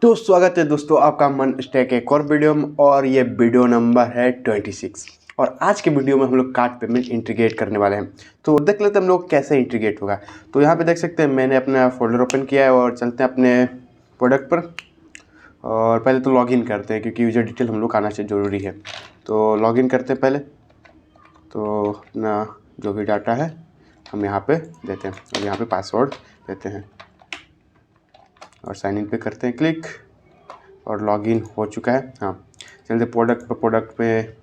तो स्वागत है दोस्तों आपका मन स्टैक एक और वीडियो में। और ये वीडियो नंबर है 26। और आज के वीडियो में हम लोग कार्ड पेमेंट इंटीग्रेट करने वाले हैं। तो देख लेते हैं हम लोग कैसे इंटीग्रेट होगा। तो यहाँ पे देख सकते हैं मैंने अपना फोल्डर ओपन किया है और चलते हैं अपने प्रोडक्ट पर। और पहले तो लॉगिन करते हैं क्योंकि यूजर डिटेल हम लोग आना चाहिए, ज़रूरी है। तो लॉगिन करते हैं पहले। तो अपना जो भी डाटा है हम यहाँ पे देते हैं और यहाँ पे पासवर्ड देते हैं और साइन इन पे करते हैं क्लिक। और लॉगिन हो चुका है। हाँ, चलते प्रोडक्ट पे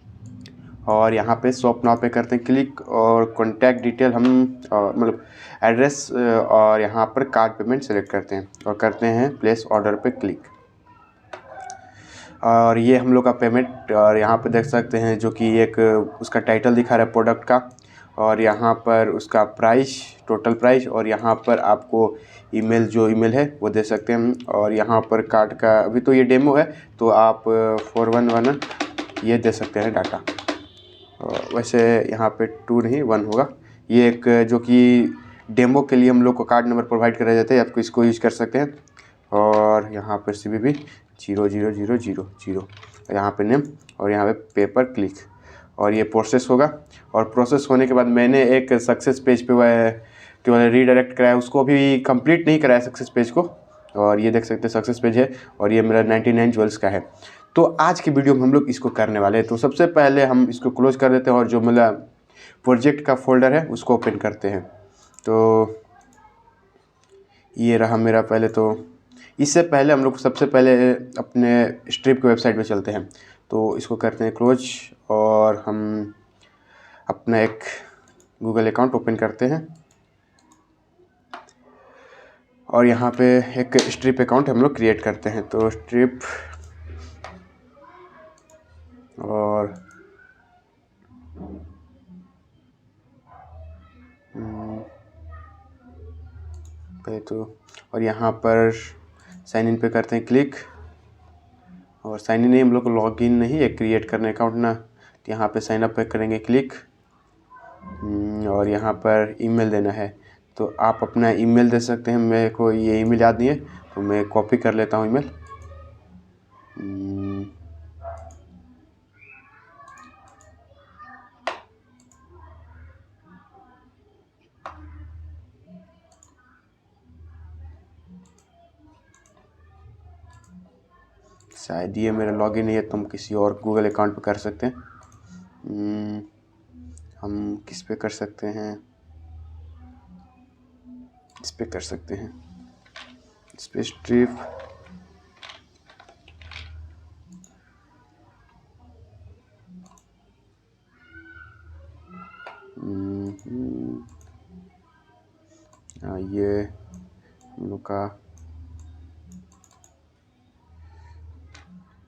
और यहाँ पे शॉप नाउ पे करते हैं क्लिक। और कॉन्टैक्ट डिटेल हम मतलब एड्रेस और यहाँ पर कार्ड पेमेंट सेलेक्ट करते हैं और करते हैं प्लेस ऑर्डर पे क्लिक। और ये हम लोग का पेमेंट, और यहाँ पे देख सकते हैं जो कि एक उसका टाइटल दिखा रहा है प्रोडक्ट का, और यहाँ पर उसका प्राइस, टोटल प्राइस, और यहाँ पर आपको ईमेल, जो ईमेल है वो दे सकते हैं। और यहाँ पर कार्ड का अभी तो ये डेमो है तो आप 4111 ये दे सकते हैं डाटा। वैसे यहाँ पे 2 नहीं 1 होगा। ये एक जो कि डेमो के लिए हम लोग को कार्ड नंबर प्रोवाइड कराया जाता है, आपको इसको यूज़ कर सकते हैं। और यहाँ पर CVV 0000 यहाँ पे नेम और यहाँ पे पर क्लिक। और ये प्रोसेस होगा। और प्रोसेस होने के बाद मैंने एक सक्सेस पेज पे केवल रीडायरेक्ट कराया, उसको भी कंप्लीट नहीं कराया सक्सेस पेज को। और ये देख सकते हैं सक्सेस पेज है और ये मेरा 99 ज्वेल्स का है। तो आज की वीडियो में हम लोग इसको करने वाले हैं। तो सबसे पहले हम इसको क्लोज कर देते हैं और जो मेरा प्रोजेक्ट का फोल्डर है उसको ओपन करते हैं। तो ये रहा मेरा। पहले तो इससे पहले हम लोग सबसे पहले अपने स्ट्रिप की वेबसाइट पे चलते हैं। तो इसको करते हैं क्लोज और हम अपना एक गूगल अकाउंट ओपन करते हैं। और यहाँ पे एक स्ट्रिप अकाउंट हम लोग क्रिएट करते हैं। तो स्ट्रिप और पहले तो और यहाँ पर साइन इन पे करते हैं क्लिक। और साइन इन नहीं, हम लोग को लॉग इन नहीं है, क्रिएट करने अकाउंट ना। तो यहाँ पे साइन अप पे करेंगे क्लिक। और यहाँ पर ईमेल देना है तो आप अपना ईमेल दे सकते हैं। मेरे को ये ईमेल याद नहीं है तो मैं कॉपी कर लेता हूँ ईमेल। शायद ये मेरा लॉगिन नहीं है तो हम किसी और गूगल अकाउंट पे कर सकते हैं। हम किस पे कर सकते हैं, इस पे कर सकते हैं, इस पे स्ट्रिप। ये हम लोग का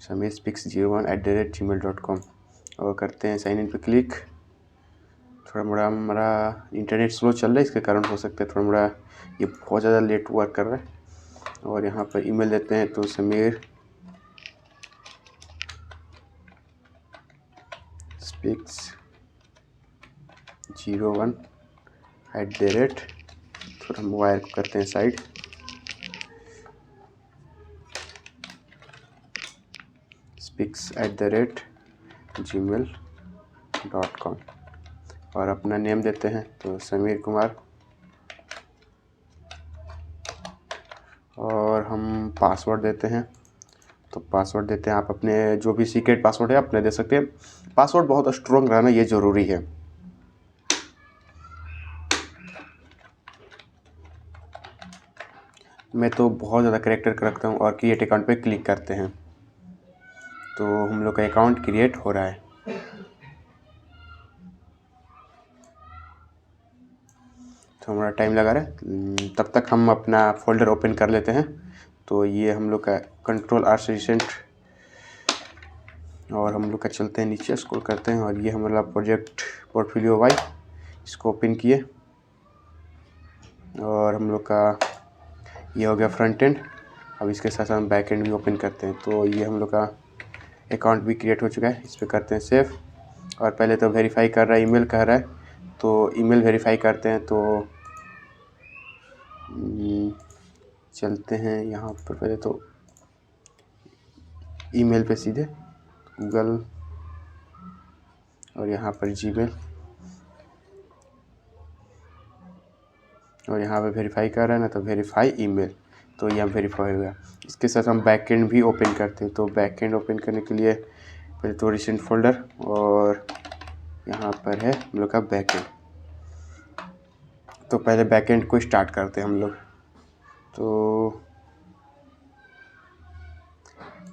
sameerspix01@gmail.com और करते हैं साइन इन पे क्लिक। थोड़ा मोड़ा हमारा इंटरनेट स्लो चल रहा है, इसके कारण हो सकता है थोड़ा मोड़ा ये बहुत ज़्यादा लेट वर्क कर रहा है। और यहाँ पर ईमेल देते हैं तो समीर स्पिक्स 01 थोड़ा मोबाइल को करते हैं साइड, spix@gmail.com और अपना नेम देते हैं तो समीर कुमार। और हम पासवर्ड देते हैं तो पासवर्ड देते हैं, आप अपने जो भी सीक्रेट पासवर्ड है अपने दे सकते हैं। पासवर्ड बहुत स्ट्रॉन्ग रहना ये ज़रूरी है। मैं तो बहुत ज़्यादा कैरेक्टर का रखता हूँ और क्रिएट अकाउंट पे क्लिक करते हैं तो हम लोग का अकाउंट क्रिएट हो रहा है। तो हमारा टाइम लगा रहा है, तब तक हम अपना फोल्डर ओपन कर लेते हैं। तो ये हम लोग का Ctrl+R से रिसेंट, और हम लोग का चलते हैं नीचे स्क्रॉल करते हैं और ये हमारा प्रोजेक्ट पोर्टफोलियो वाई, इसको ओपन किए। और हम लोग का ये हो गया फ्रंट एंड। अब इसके साथ हम बैक एंड भी ओपन करते हैं। तो ये हम लोग का अकाउंट भी क्रिएट हो चुका है, इस पर करते हैं सेव। और पहले तो वेरीफाई कर रहा है, ईमेल कह रहा है तो ईमेल वेरीफाई करते हैं। तो चलते हैं यहाँ पर, पहले तो ईमेल पे सीधे गूगल और यहाँ पर जीमेल और यहाँ पे वेरीफाई कर रहा है ना, तो वेरीफाई ईमेल, तो ये वेरीफाई हो गया। इसके साथ हम बैकएंड भी ओपन करते हैं। तो बैकएंड ओपन करने के लिए पहले तो रिसेंट फोल्डर और यहाँ पर है हम लोग का बैकएंड। तो पहले बैकएंड को स्टार्ट करते हैं हम लोग। तो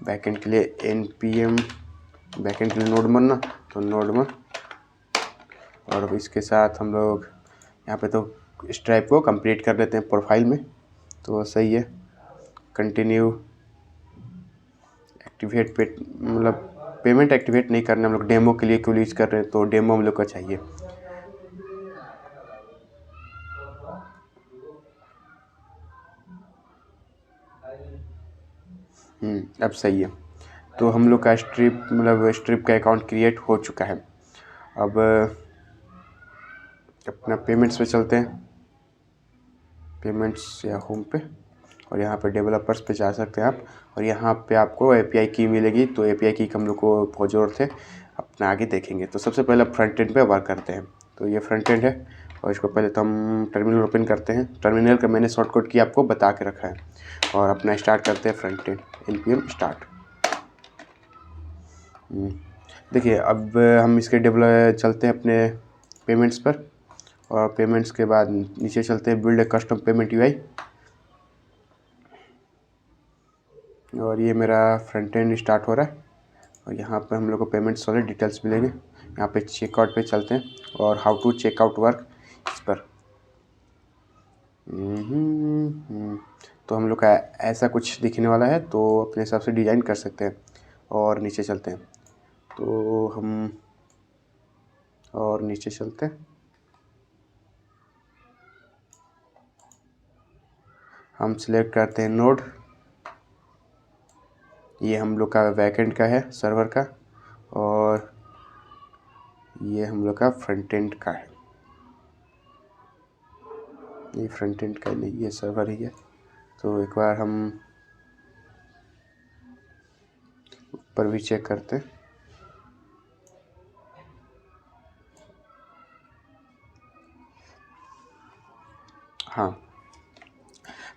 बैकएंड के लिए npm बैकएंड के लिए नोडमन ना, तो नोडमन, और इसके साथ हम लोग यहाँ पे तो स्ट्राइप को कंप्लीट कर लेते हैं प्रोफाइल में, तो सही है। कंटिन्यू एक्टिवेट पे मतलब पेमेंट एक्टिवेट नहीं करना, हम लोग डेमो के लिए क्यों यूज कर रहे हैं, तो डेमो हम लोग को चाहिए। अब सही है। तो हम लोग का स्ट्रिप का अकाउंट क्रिएट हो चुका है। अब अपना पेमेंट्स पे चलते हैं, पेमेंट्स या होम पे, और यहाँ पे डेवलपर्स पे जा सकते हैं आप, और यहाँ पे आपको एपीआई की मिलेगी। तो एपीआई की हम लोग को बहुत ज़रूरत है, अपना आगे देखेंगे। तो सबसे पहले फ्रंट एंड पे वर्क करते हैं। तो ये फ्रंट एंड है, और इसको पहले तो हम टर्मिनल ओपन करते हैं। टर्मिनल का मैंने शॉर्टकट की आपको बता के रखा है, और अपना स्टार्ट करते हैं फ्रंट एंड, npm स्टार्ट। देखिए अब हम इसके चलते हैं अपने पेमेंट्स पर, और पेमेंट्स के बाद नीचे चलते हैं build a custom payment UI, और ये मेरा फ्रंट एंड स्टार्ट हो रहा है। और यहाँ पे हम लोग को पेमेंट्स वाले डिटेल्स मिलेंगे। यहाँ पे चेकआउट पे चलते हैं, और हाउ टू चेकआउट वर्क इस पर। तो हम लोग का ऐसा कुछ दिखने वाला है, तो अपने हिसाब से डिज़ाइन कर सकते हैं। और नीचे चलते हैं, तो हम और नीचे चलते हैं, हम सिलेक्ट करते हैं नोड। ये हम लोग का बैकएंड का है, सर्वर का, और ये हम लोग का फ्रंट एंड का है। ये फ्रंट एंड का नहीं, ये सर्वर ही है। तो एक बार हम ऊपर भी चेक करते हैं। हाँ,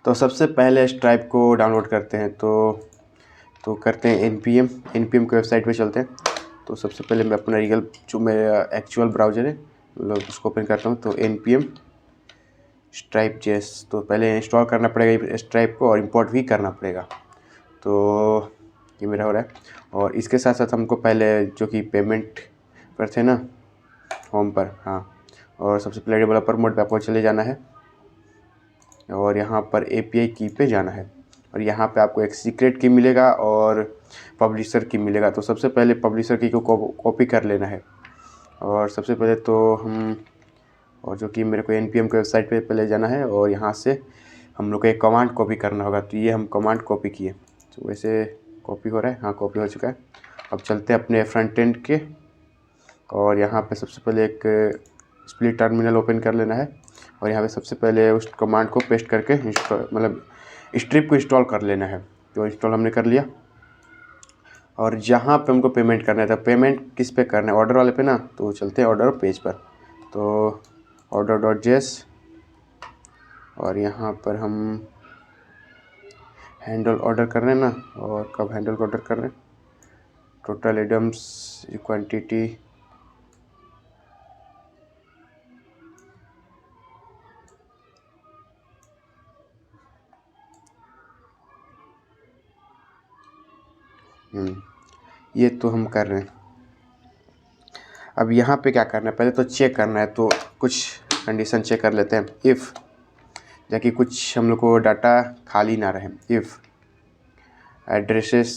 तो सबसे पहले स्ट्राइप को डाउनलोड करते हैं। तो करते हैं npm की वेबसाइट पे चलते हैं। तो सबसे पहले मैं अपना रियल जो मेरा एक्चुअल ब्राउज़र है मतलब उसको ओपन करता हूँ। तो npm स्ट्राइप जेस, तो पहले इंस्टॉल करना पड़ेगा स्ट्राइप को, और इंपोर्ट भी करना पड़ेगा। तो ये मेरा हो रहा है। और इसके साथ साथ हमको पहले जो कि पेमेंट पर थे ना, होम पर, हाँ, और सबसे पहले डेवलपर मोड पे आपको चले जाना है, और यहाँ पर एपीआई की पे जाना है, और यहाँ पे आपको एक सीक्रेट की मिलेगा और पब्लिशर की मिलेगा। तो सबसे पहले पब्लिशर की को कॉपी कर लेना है। और सबसे पहले तो हम, और जो कि मेरे को npm की वेबसाइट पे पहले जाना है, और यहाँ से हम लोग को एक कमांड कॉपी करना होगा। तो ये हम कमांड कॉपी किए, तो वैसे कॉपी हो रहा है, हाँ कॉपी हो चुका है। अब चलते हैं अपने फ्रंट एंड के, और यहाँ पे सबसे पहले एक स्प्लिट टर्मिनल ओपन कर लेना है, और यहाँ पे सबसे पहले उस कमांड को पेस्ट करके मतलब स्ट्रिप को इंस्टॉल कर लेना है। तो इंस्टॉल हमने कर लिया, और जहाँ पे हमको पेमेंट करना है, तो पेमेंट किस पे करना है, ऑर्डर वाले पे ना। तो चलते हैं ऑर्डर पेज पर। तो order.js, और यहाँ पर हम हैंडल ऑर्डर कर रहे हैं ना, और कब हैंडल ऑर्डर कर रहे हैं, टोटल आइटम्स क्वांटिटी, ये तो हम कर रहे हैं। अब यहाँ पे क्या करना है, पहले तो चेक करना है। तो कुछ कंडीशन चेक कर लेते हैं। इफ़ ताकि कुछ हम लोग को डाटा खाली ना रहे, इफ़ एड्रेसेस,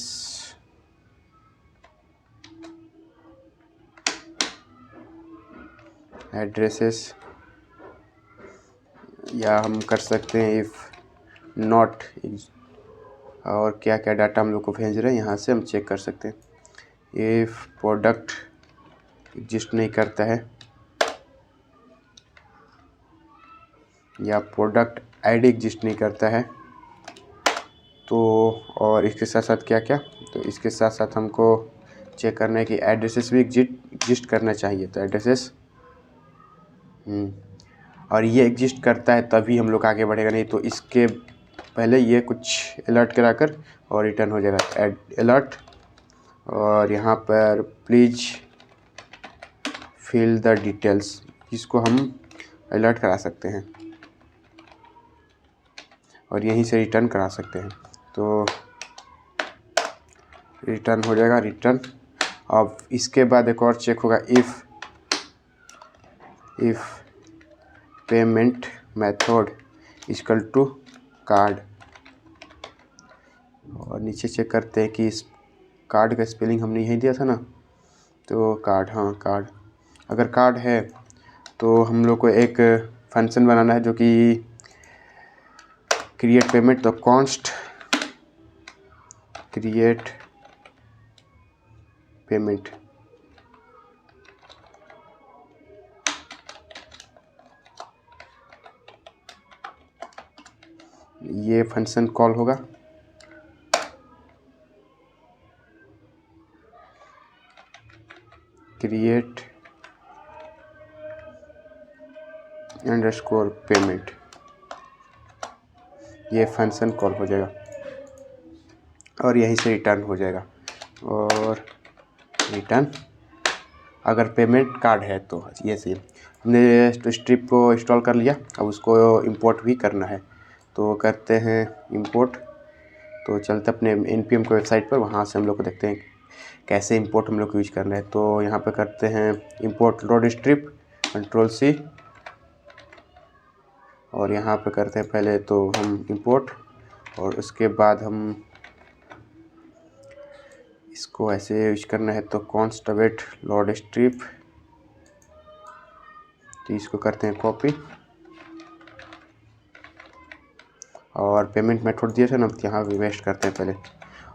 या हम कर सकते हैं इफ़ नॉट, और क्या क्या डाटा हम लोग को भेज रहे हैं यहाँ से हम चेक कर सकते हैं। इफ़ प्रोडक्ट एग्जिस्ट नहीं करता है, या प्रोडक्ट आईडी एग्जिस्ट नहीं करता है, तो और इसके साथ साथ क्या क्या, तो इसके साथ साथ हमको चेक करना है कि एड्रेसेस भी एग्जिस्ट करना चाहिए। तो एड्रेसेस और ये एग्जिस्ट करता है तभी हम लोग आगे बढ़ेगा, नहीं तो इसके पहले ये कुछ अलर्ट कराकर और रिटर्न हो जाएगा। एड अलर्ट, और यहाँ पर प्लीज़ फिल द डिटेल्स, इसको हम अलर्ट करा सकते हैं और यहीं से रिटर्न करा सकते हैं। तो रिटर्न हो जाएगा, रिटर्न। अब इसके बाद एक और चेक होगा, if payment method equal to card, और नीचे चेक करते हैं कि इस कार्ड का स्पेलिंग हमने यही दिया था ना, तो कार्ड, हाँ कार्ड। अगर कार्ड है तो हम लोग को एक फंक्शन बनाना है जो कि क्रिएट पेमेंट, तो कॉन्स्ट क्रिएट पेमेंट, ये फंक्शन कॉल होगा। क्रिएट अंडरस्कोर पेमेंट, ये फंक्शन कॉल हो जाएगा और यहीं से रिटर्न हो जाएगा। और रिटर्न अगर पेमेंट कार्ड है तो ये सही। हमने स्ट्रिप को इंस्टॉल कर लिया, अब उसको इंपोर्ट भी करना है, तो करते हैं इंपोर्ट। तो चलते अपने npm को वेबसाइट पर, वहाँ से हम लोग को देखते हैं कैसे इंपोर्ट हम लोग को यूज करना है। तो यहाँ पे करते हैं इंपोर्ट लोड स्ट्रिप, Ctrl+C, और यहाँ पे करते हैं पहले तो हम इंपोर्ट, और उसके बाद हम इसको ऐसे यूज करना है। तो कॉन्स्ट अवेट लोड स्ट्रिप, तो इसको करते हैं कॉपी, और पेमेंट मेथड दिए थे ना, यहाँ पे वेस्ट करते हैं पहले।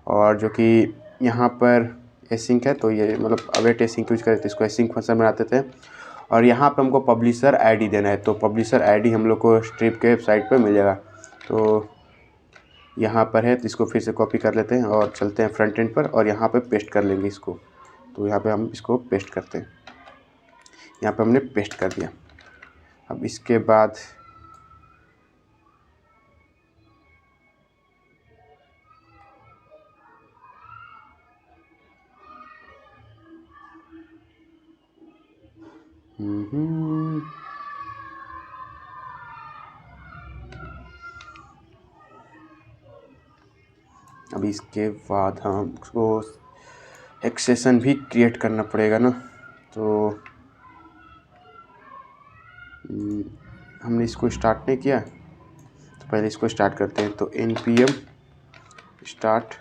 और जो कि यहाँ पर एसिंक है, तो ये मतलब अवेट एसिंक यूज करते थे, इसको एसिंक फंक्शन बनाते थे। और यहाँ पे हमको पब्लिशर आईडी देना है, तो पब्लिशर आईडी हम लोग को स्ट्रिप के वेबसाइट पर मिल जाएगा। तो यहाँ पर है, तो इसको फिर से कॉपी कर लेते हैं और चलते हैं फ्रंट एंड पर, और यहाँ पे पेस्ट कर लेंगे इसको। तो यहाँ पे हम इसको पेस्ट करते हैं, यहाँ पे हमने पेस्ट कर दिया। अब इसके बाद अब इसके बाद हमको एक सेशन भी क्रिएट करना पड़ेगा ना। तो हमने इसको स्टार्ट नहीं किया, तो पहले इसको स्टार्ट करते हैं। तो npm स्टार्ट,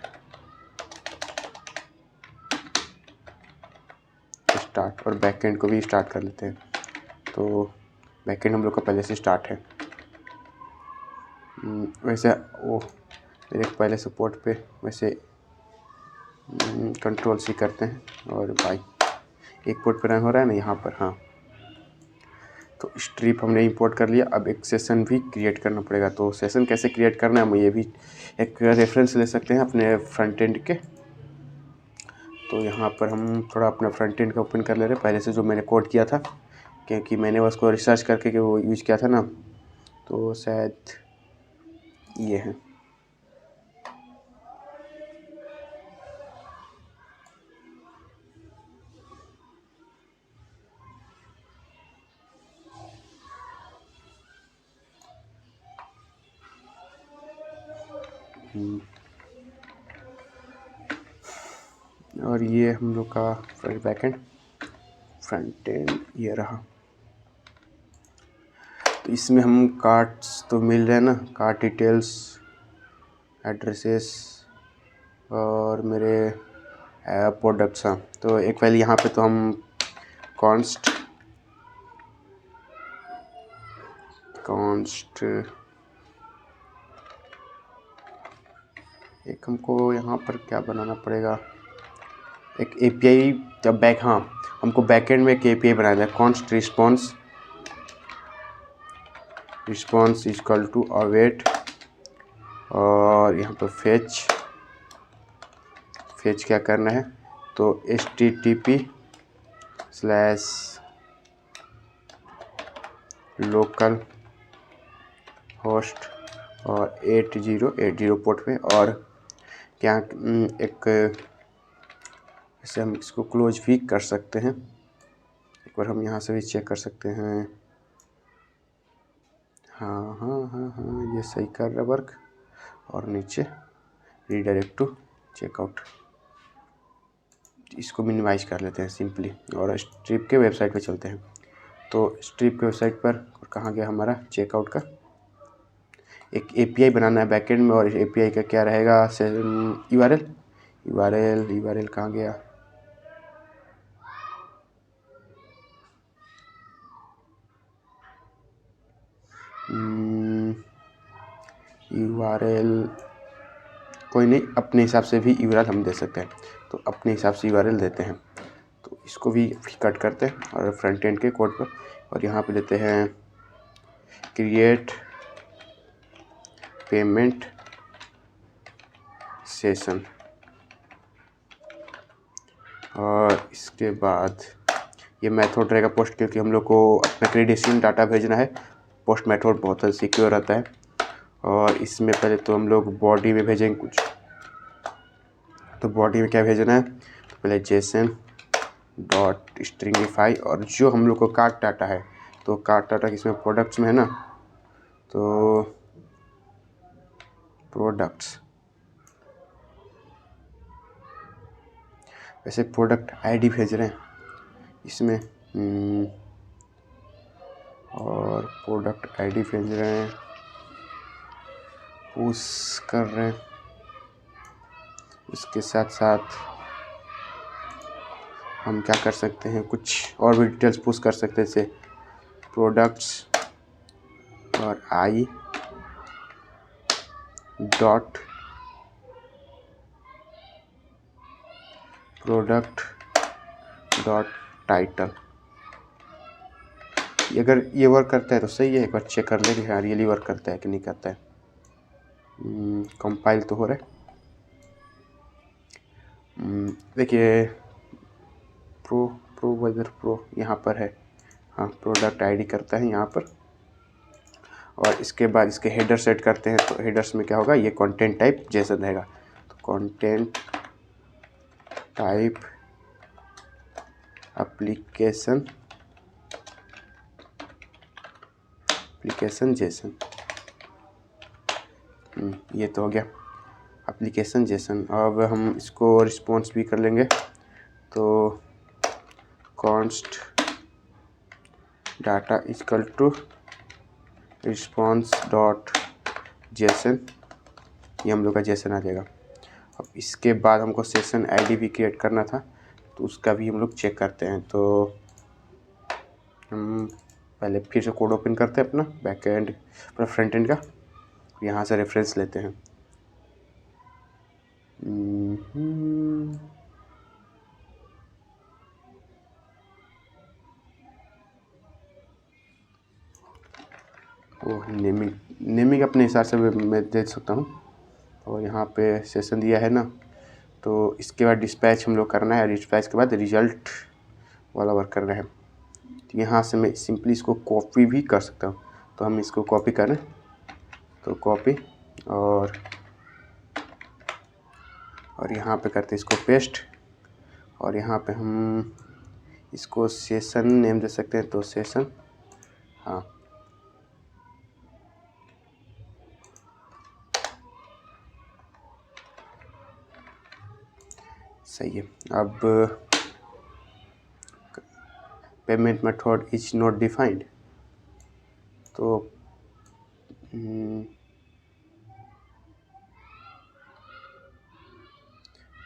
और बैकएंड को भी स्टार्ट कर लेते हैं। तो बैकएंड हम लोग का पहले से स्टार्ट है। वैसे वो मेरे पहले सपोर्ट पे वैसे Ctrl+C करते हैं, और भाई एक पोर्ट पर रन हो रहा है ना यहाँ पर, हाँ। तो स्ट्रिप हमने इंपोर्ट कर लिया, अब एक सेशन भी क्रिएट करना पड़ेगा। तो सेशन कैसे क्रिएट करना है, हम ये भी एक रेफरेंस ले सकते हैं अपने फ्रंट एंड के। तो यहाँ पर हम थोड़ा अपना फ्रंट एंड का ओपन कर ले रहे हैं, पहले से जो मैंने कोड किया था, क्योंकि मैंने उसको रिसर्च करके कि वो यूज़ किया था ना, तो शायद ये है। और ये हम लोग का बैकएंड, फ्रंट एंड ये रहा। तो इसमें हम कार्ड्स तो मिल रहे हैं ना, कार्ड डिटेल्स, एड्रेसेस और मेरे प्रोडक्ट्स। हाँ, तो एक पहले यहाँ पे तो हम कॉन्स्ट एक हमको यहाँ पर क्या बनाना पड़ेगा, एक API जब बैक, हाँ हमको बैकएंड में एक API बनाना है। Const response equal to await, और यहाँ पर फेच फेच क्या करना है, तो http/local होस्ट और 8080 पोर्ट पे, और क्या एक ऐसे हम इसको क्लोज भी कर सकते हैं। एक बार हम यहाँ से भी चेक कर सकते हैं। हाँ, ये सही कर रहा है वर्क। और नीचे रीडायरेक्ट टू चेकआउट, इसको मिनिमाइज कर लेते हैं सिंपली और स्ट्रिप के वेबसाइट पे चलते हैं। तो स्ट्रिप के वेबसाइट पर कहाँ गया हमारा चेकआउट का, एक एपीआई बनाना है बैकएंड में, और एपीआई का क्या रहेगा, यूआरएल कहाँ गया, यूआरएल कोई नहीं, अपने हिसाब से भी यूआरएल हम दे सकते हैं। तो अपने हिसाब से यूआरएल देते हैं, तो इसको भी कट करते हैं और फ्रंट एंड के कोड पर, और यहाँ पे देते हैं क्रिएट पेमेंट सेशन, और इसके बाद ये मेथड रहेगा पोस्ट, क्योंकि हम लोग को अपना क्रेडेंशियल डाटा भेजना है। पोस्ट मेथड बहुत सिक्योर रहता है, और इसमें पहले तो हम लोग बॉडी में भेजेंगे कुछ। तो बॉडी में क्या भेजना है, तो पहले JSON.stringify, और जो हम लोग को कार्ड डाटा है, तो कार्ड डाटा इसमें प्रोडक्ट्स में है ना, तो प्रोडक्ट्स, वैसे प्रोडक्ट आईडी भेज रहे हैं इसमें, और प्रोडक्ट आईडी भेज रहे हैं, पुश कर रहे हैं। इसके साथ साथ हम क्या कर सकते हैं, कुछ और भी डिटेल्स पुश कर सकते हैं, जैसे प्रोडक्ट्स और product.title। अगर ये वर्क करता है तो सही है, एक बार चेक कर लेंगे हाँ रियली वर्क करता है कि नहीं करता है। कंपाइल तो हो रहा है। देखिए प्रो यहाँ पर है, हाँ प्रोडक्ट आईडी करता है यहाँ पर, और इसके बाद इसके हेडर सेट करते हैं। तो हेडर्स में क्या होगा, ये कंटेंट टाइप जेसन रहेगा, तो कंटेंट टाइप एप्लीकेशन जेसन, ये तो हो गया एप्लीकेशन जेसन। अब हम इसको रिस्पॉन्स भी कर लेंगे, तो const data equal to response.json, ये हम लोग का जेसन आ जाएगा। अब इसके बाद हमको सेशन आईडी भी क्रिएट करना था, तो उसका भी हम लोग चेक करते हैं। तो हम पहले फिर से कोड ओपन करते हैं अपना बैकएंड, अपना फ्रंट एंड का, यहाँ से रेफरेंस लेते हैं। नेमिंग अपने हिसाब से मैं दे सकता हूँ। और यहाँ पे सेशन दिया है ना, तो इसके बाद डिस्पैच हम लोग करना है, डिस्पैच के बाद रिजल्ट वाला वर्क करना है। तो यहाँ से मैं सिंपली इसको कॉपी भी कर सकता हूँ। तो हम इसको कॉपी करें, तो कॉपी, और यहाँ पे करते हैं इसको पेस्ट, और यहाँ पे हम इसको सेशन नेम दे सकते हैं, तो सेशन, हाँ सही है। अब payment method is not defined, तो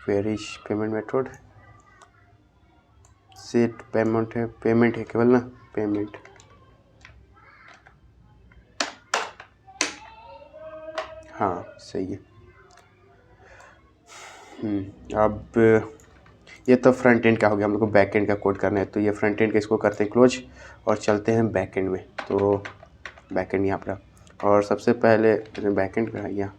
where is payment method, set payment है केवल ना, पेमेंट, हाँ सही है। अब ये तो फ्रंट एंड का हो गया, हम लोग को बैक एंड का कोड करना है। तो ये फ्रंट एंड का इसको करते हैं क्लोज, और चलते हैं बैक एंड में। तो बैक एंड यहाँ पर, और सबसे पहले बैक एंड का यहाँ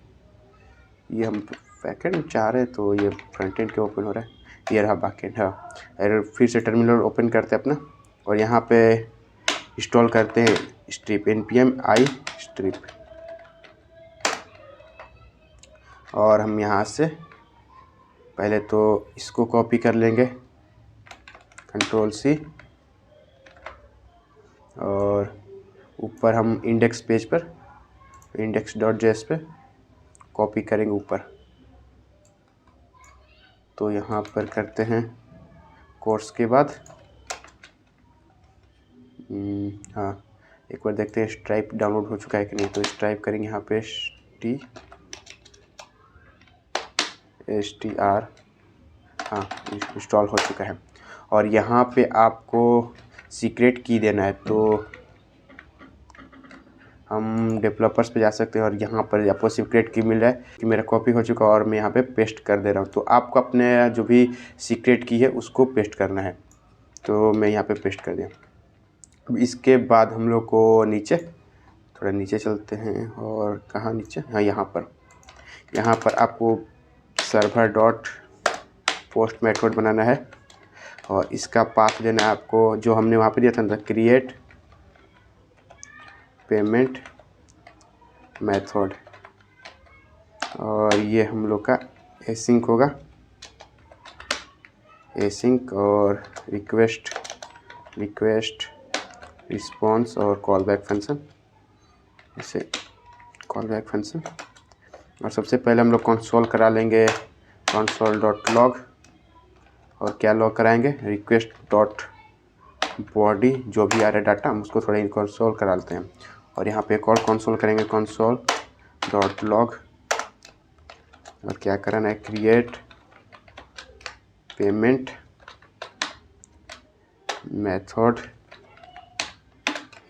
ये हम बैकएंड चाह रहे तो ये फ्रंट एंड के ओपन हो रहा है, ये रहा बैकएंड। हाँ, और फिर से टर्मिनल ओपन करते हैं अपना और यहाँ पे इंस्टॉल करते हैं स्ट्रिप npm i strip। और हम यहाँ से पहले तो इसको कॉपी कर लेंगे, Ctrl+C, और ऊपर हम इंडेक्स पेज पर index.js पे कॉपी करेंगे ऊपर। तो यहाँ पर करते हैं कोर्स के बाद हाँ, एक बार देखते हैं स्ट्राइप डाउनलोड हो चुका है कि नहीं। तो स्ट्राइप करेंगे यहाँ पे str, हाँ इंस्टॉल हो चुका है। और यहाँ पे आपको सीक्रेट की देना है, तो हम डेवलपर्स पे जा सकते हैं और यहाँ पर आपको सीक्रेट की मिल रहा है कि मेरा कॉपी हो चुका है और मैं यहाँ पे पेस्ट कर दे रहा हूँ। तो आपको अपने जो भी सीक्रेट की है उसको पेस्ट करना है, तो मैं यहाँ पे पेस्ट कर दिया। अब इसके बाद हम लोग को नीचे थोड़ा नीचे चलते हैं, और कहाँ नीचे, हाँ यहाँ पर आपको सर्वर डॉट पोस्ट मेथड बनाना है और इसका पाथ देना है आपको जो हमने वहाँ पे दिया था, क्रिएट पेमेंट मेथड। और ये हम लोग का एसिंक होगा, एसिंक और रिक्वेस्ट रिस्पॉन्स और कॉल बैक फंक्शन, इसे कॉल बैक फंक्शन। और सबसे पहले हम लोग कंसोल करा लेंगे console.log, और क्या लॉग कराएंगे, रिक्वेस्ट डॉट बॉडी, जो भी आ रहा है डाटा हम उसको थोड़ा कंसोल करा लेते हैं। और यहाँ पे एक और कंसोल करेंगे console.log, और क्या कराना है, create payment method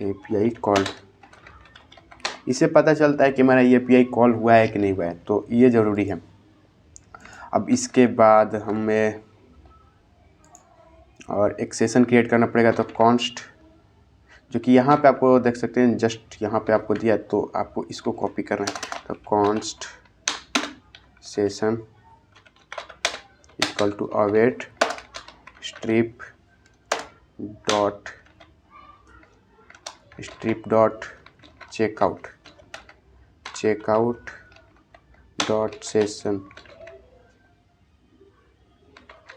API called. इससे पता चलता है कि हमारा API कॉल हुआ है कि नहीं हुआ है, तो ये ज़रूरी है। अब इसके बाद हमें और एक सेशन क्रिएट करना पड़ेगा, तो कॉन्स्ट, जो कि यहाँ पे आपको देख सकते हैं, जस्ट यहाँ पे आपको दिया, तो आपको इसको कॉपी करना है। तो const session equal to await stripe dot checkout dot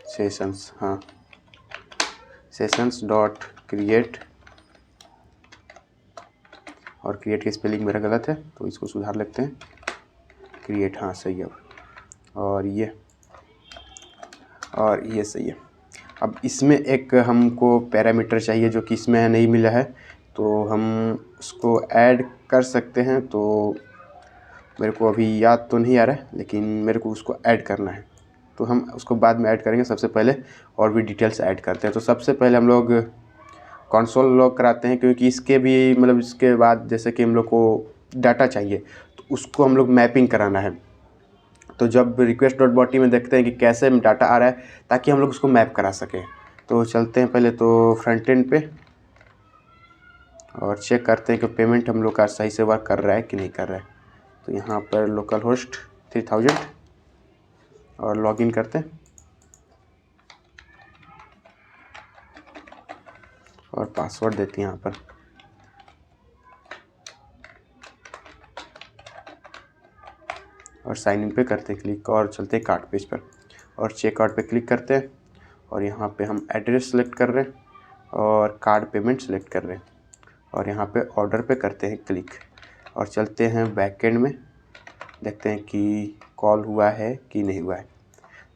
sessions, हाँ सेशंस डॉट क्रिएट। और क्रिएट की स्पेलिंग मेरा गलत है तो इसको सुधार लेते हैं, क्रिएट, हाँ सही है। और ये सही है। अब इसमें एक हमको पैरामीटर चाहिए जो कि इसमें नहीं मिला है, तो हम उसको ऐड कर सकते हैं। तो मेरे को अभी याद तो नहीं आ रहा है, लेकिन मेरे को उसको ऐड करना है, तो हम उसको बाद में ऐड करेंगे। सबसे पहले और भी डिटेल्स ऐड करते हैं। तो सबसे पहले हम लोग कंसोल लॉग कराते हैं, क्योंकि इसके भी मतलब इसके बाद जैसे कि हम लोग को डाटा चाहिए तो उसको हम लोग मैपिंग कराना है। तो जब रिक्वेस्ट डॉट बॉडी में देखते हैं कि कैसे डाटा आ रहा है, ताकि हम लोग उसको मैप करा सकें। तो चलते हैं पहले तो फ्रंट एंड पे और चेक करते हैं कि पेमेंट हम लोग का सही से वर्क कर रहा है कि नहीं कर रहा है। तो यहाँ पर लोकल होस्ट 3000 और लॉगिन करते हैं और पासवर्ड देते हैं यहाँ पर। और साइन इन पे करते हैं क्लिक और चलते हैं कार्ड पेज पर और चेकआउट पे क्लिक करते हैं। और यहाँ पे हम एड्रेस सेलेक्ट कर रहे हैं और कार्ड पेमेंट सेलेक्ट कर रहे हैं और यहाँ पे ऑर्डर पे करते हैं क्लिक और चलते हैं बैकएंड में, देखते हैं कि कॉल हुआ है कि नहीं हुआ है।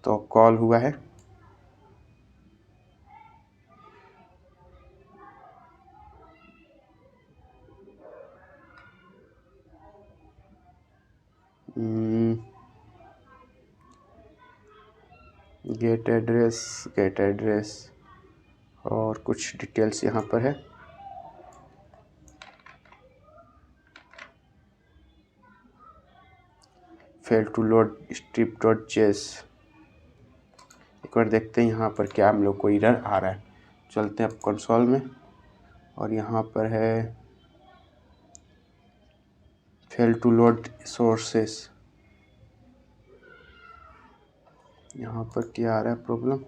तो कॉल हुआ है, गेट एड्रेस और कुछ डिटेल्स यहाँ पर है। Fail to load strip.js। एक बार देखते हैं यहाँ पर क्या हम लोग को एरर आ रहा है। चलते हैं अब कंसोल में और यहाँ पर है फेल टू लोड सोर्सेस। यहाँ पर क्या आ रहा है प्रॉब्लम?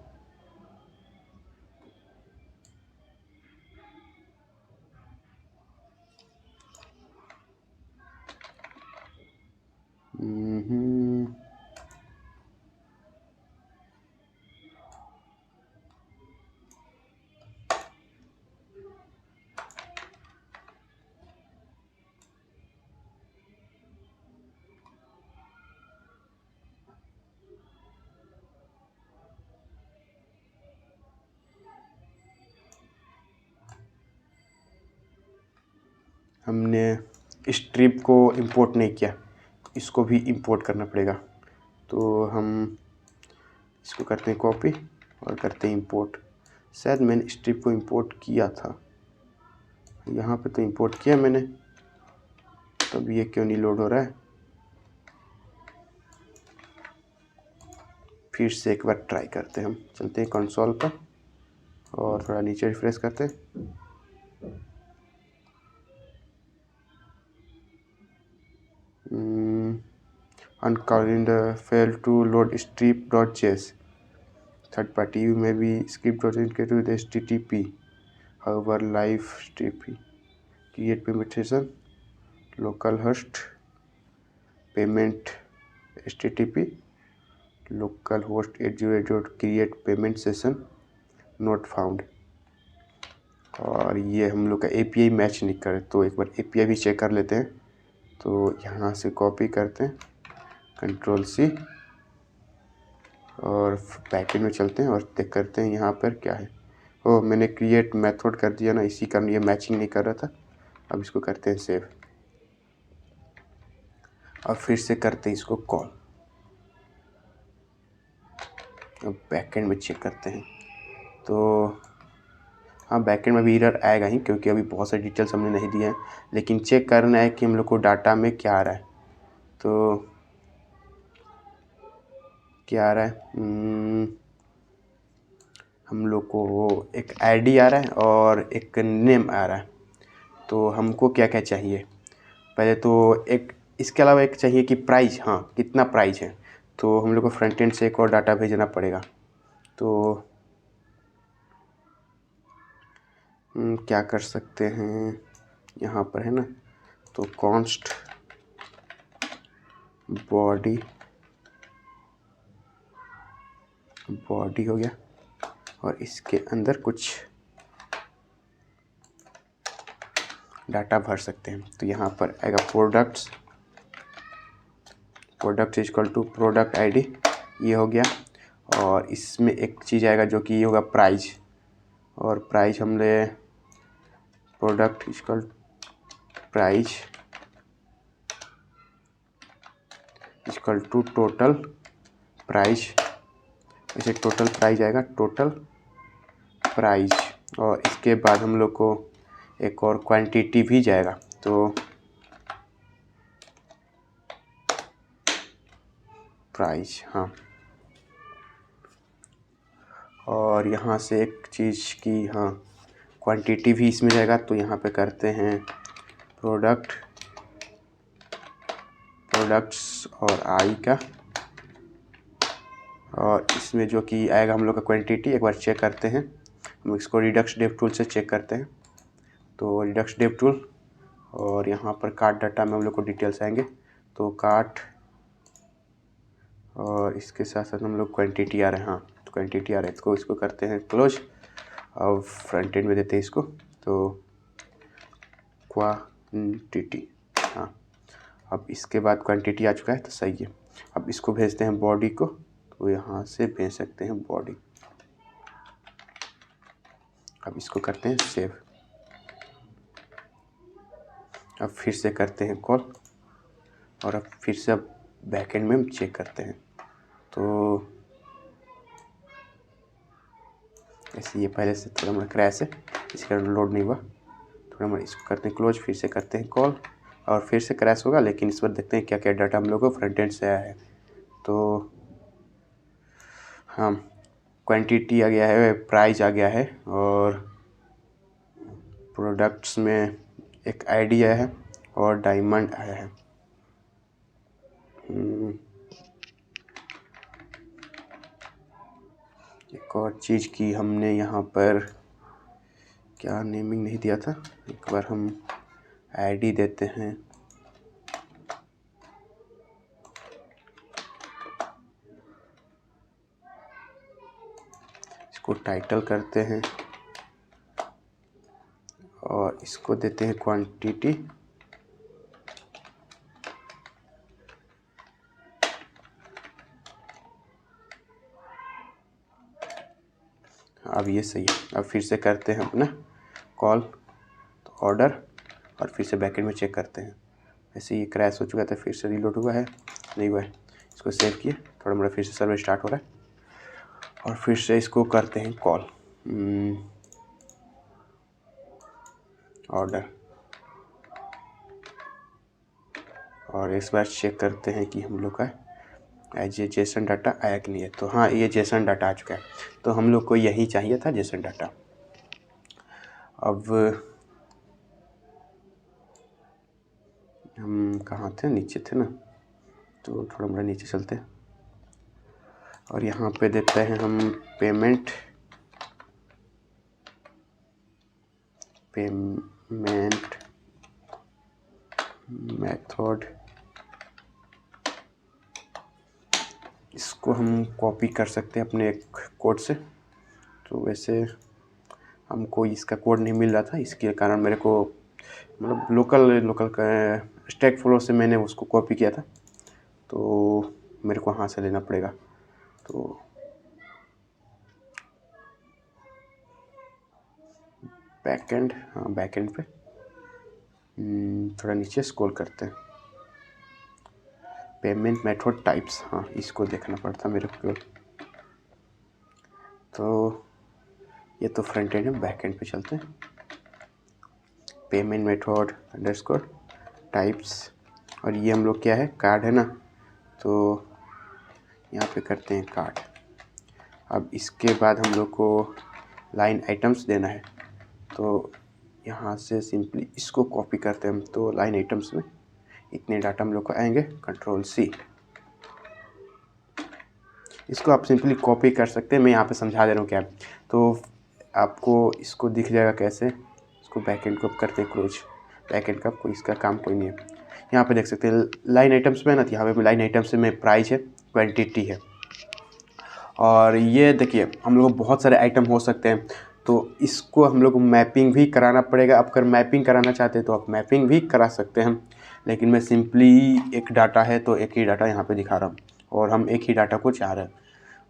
हमने स्ट्रिप को इंपोर्ट नहीं किया, इसको भी इंपोर्ट करना पड़ेगा। तो हम इसको करते हैं कॉपी और करते हैं इंपोर्ट। शायद मैंने स्ट्रिप को इंपोर्ट किया था, यहाँ पे तो इंपोर्ट किया मैंने, तब ये क्यों नहीं लोड हो रहा है? फिर से एक बार ट्राई करते हैं। हम चलते हैं कंसोल पर और थोड़ा नीचे रिफ्रेश करते हैं। Uncalendar failed to load strip.js. Third party you may be script authenticated with HTTP. However, live strip create payment session localhost payment HTTP localhost 808 create payment session not found। और ये हम लोग का API मैच नहीं करे, तो एक बार API भी चेक कर लेते हैं। तो यहाँ से कॉपी करते हैं, Ctrl+C और बैकएंड में चलते हैं और चेक करते हैं यहाँ पर क्या है। ओह, मैंने क्रिएट मेथड कर दिया ना, इसी कारण ये मैचिंग नहीं कर रहा था। अब इसको करते हैं सेव और फिर से करते हैं इसको कॉल। अब बैकएंड में चेक करते हैं। तो हाँ, बैकएंड में भी एरर आएगा ही, क्योंकि अभी बहुत सारी डिटेल्स हमने नहीं दिए हैं, लेकिन चेक करना है कि हम लोग को डाटा में क्या आ रहा है। तो क्या आ रहा है, हम लोग को एक आईडी आ रहा है और एक नेम आ रहा है। तो हमको क्या क्या चाहिए, पहले तो एक इसके अलावा एक चाहिए कि प्राइस, हाँ कितना प्राइस है। तो हम लोग को फ्रंट एंड से एक और डाटा भेजना पड़ेगा। तो क्या कर सकते हैं, यहाँ पर है ना, तो कॉन्स्ट बॉडी हो गया और इसके अंदर कुछ डाटा भर सकते हैं। तो यहाँ पर आएगा product equal to product ID, ये हो गया। और इसमें एक चीज़ आएगा जो कि ये होगा प्राइस, और प्राइस हमने product equal price equal to total price, ऐसे टोटल प्राइस आएगा, टोटल प्राइस। और इसके बाद हम लोग को एक और क्वांटिटी भी जाएगा, तो प्राइस, हाँ। और यहाँ से एक चीज़ की, हाँ क्वांटिटी भी इसमें जाएगा। तो यहाँ पे करते हैं प्रोडक्ट्स और आई का, और इसमें जो कि आएगा हम लोग का क्वांटिटी, एक बार चेक करते हैं। हम इसको रिडक्स डेव टूल से चेक करते हैं। तो रिडक्स डेव टूल और यहाँ पर कार्ट डाटा में हम लोग को डिटेल्स आएंगे। तो कार्ट और इसके साथ साथ हम लोग क्वांटिटी आ रहे हैं, हाँ तो क्वांटिटी आ रहा है, इसको करते हैं क्लोज। अब फ्रंट एंड में देते हैं इसको, तो क्वांटिटी, हाँ। अब इसके बाद क्वांटिटी आ चुका है, तो सही है। अब इसको भेजते हैं बॉडी को, तो यहाँ से भेज सकते हैं बॉडी। अब इसको करते हैं सेव। अब फिर से करते हैं कॉल और अब फिर से अब बैकएंड में हम चेक करते हैं। तो ऐसे ये पहले से थोड़ा मोड़ा क्रैश है, इसके कारण लोड नहीं हुआ। थोड़ा मोड़ा इसको करते हैं क्लोज, फिर से करते हैं कॉल और फिर से क्रैश होगा, लेकिन इस बार देखते हैं क्या क्या डाटा हम लोग को फ्रंट एंड से आया है। तो हाँ, क्वांटिटी आ गया है, प्राइस आ गया है, और प्रोडक्ट्स में एक आईडी आया है और डायमंड आया है। एक और चीज़ की हमने यहाँ पर क्या नेमिंग नहीं दिया था, एक बार हम आईडी देते हैं। इसको टाइटल करते हैं और इसको देते हैं क्वांटिटी। अब ये सही है। अब फिर से करते हैं अपना कॉल तो ऑर्डर और फिर से बैकेंड में चेक करते हैं। ऐसे ये क्रैश हो चुका था, फिर से रीलोड हुआ है, नहीं हुआ है। इसको सेव किए, थोड़ा मोड़ा फिर से सर्वर स्टार्ट हो रहा है और फिर से इसको करते हैं कॉल ऑर्डर और इस बार चेक करते हैं कि हम लोग का एज ए जेसन डाटा आया कि नहीं है। तो हाँ, ये जेसन डाटा आ चुका है। तो हम लोग को यही चाहिए था, जेसन डाटा। अब हम कहाँ थे, नीचे थे ना, तो थोड़ा मोड़ा नीचे चलते हैं और यहाँ पे देते हैं हम पेमेंट मेथड। इसको हम कॉपी कर सकते हैं अपने एक कोड से। तो वैसे हमको इसका कोड नहीं मिल रहा था, इसके कारण मेरे को मतलब लोकल का स्टैक फ्लो से मैंने उसको कॉपी किया था, तो मेरे को यहाँ से लेना पड़ेगा। तो बैकएंड, हाँ बैकएंड पे थोड़ा नीचे स्क्रॉल करते हैं। पेमेंट मेथड टाइप्स, हाँ इसको देखना पड़ता मेरे को। तो ये तो फ्रंट एंड है, बैक एंड पे चलते हैं। पेमेंट मेथड अंडरस्कोर टाइप्स और ये हम लोग क्या है, कार्ड है ना, तो यहाँ पे करते हैं कार्ड। अब इसके बाद हम लोग को लाइन आइटम्स देना है, तो यहाँ से सिंपली इसको कॉपी करते हैं हम। तो लाइन आइटम्स में इतने डाटा हम लोग को आएंगे, कंट्रोल सी। इसको आप सिंपली कॉपी कर सकते हैं, मैं यहाँ पे समझा दे रहा हूँ क्या है, तो आपको इसको दिख जाएगा कैसे। इसको बैकएंड को करते हैं क्लोज, बैकएंड का कोई इसका काम कोई नहीं है। यहाँ पे देख सकते हैं लाइन आइटम्स में ना, यहाँ पे लाइन आइटम्स में प्राइस है, क्वांटिटी है और ये देखिए हम लोग बहुत सारे आइटम हो सकते हैं, तो इसको हम लोग मैपिंग भी कराना पड़ेगा। आप अगर मैपिंग कराना चाहते हैं तो आप मैपिंग भी करा सकते हैं, लेकिन मैं सिंपली एक डाटा है तो एक ही डाटा यहाँ पे दिखा रहा हूँ और हम एक ही डाटा को चाह रहे हैं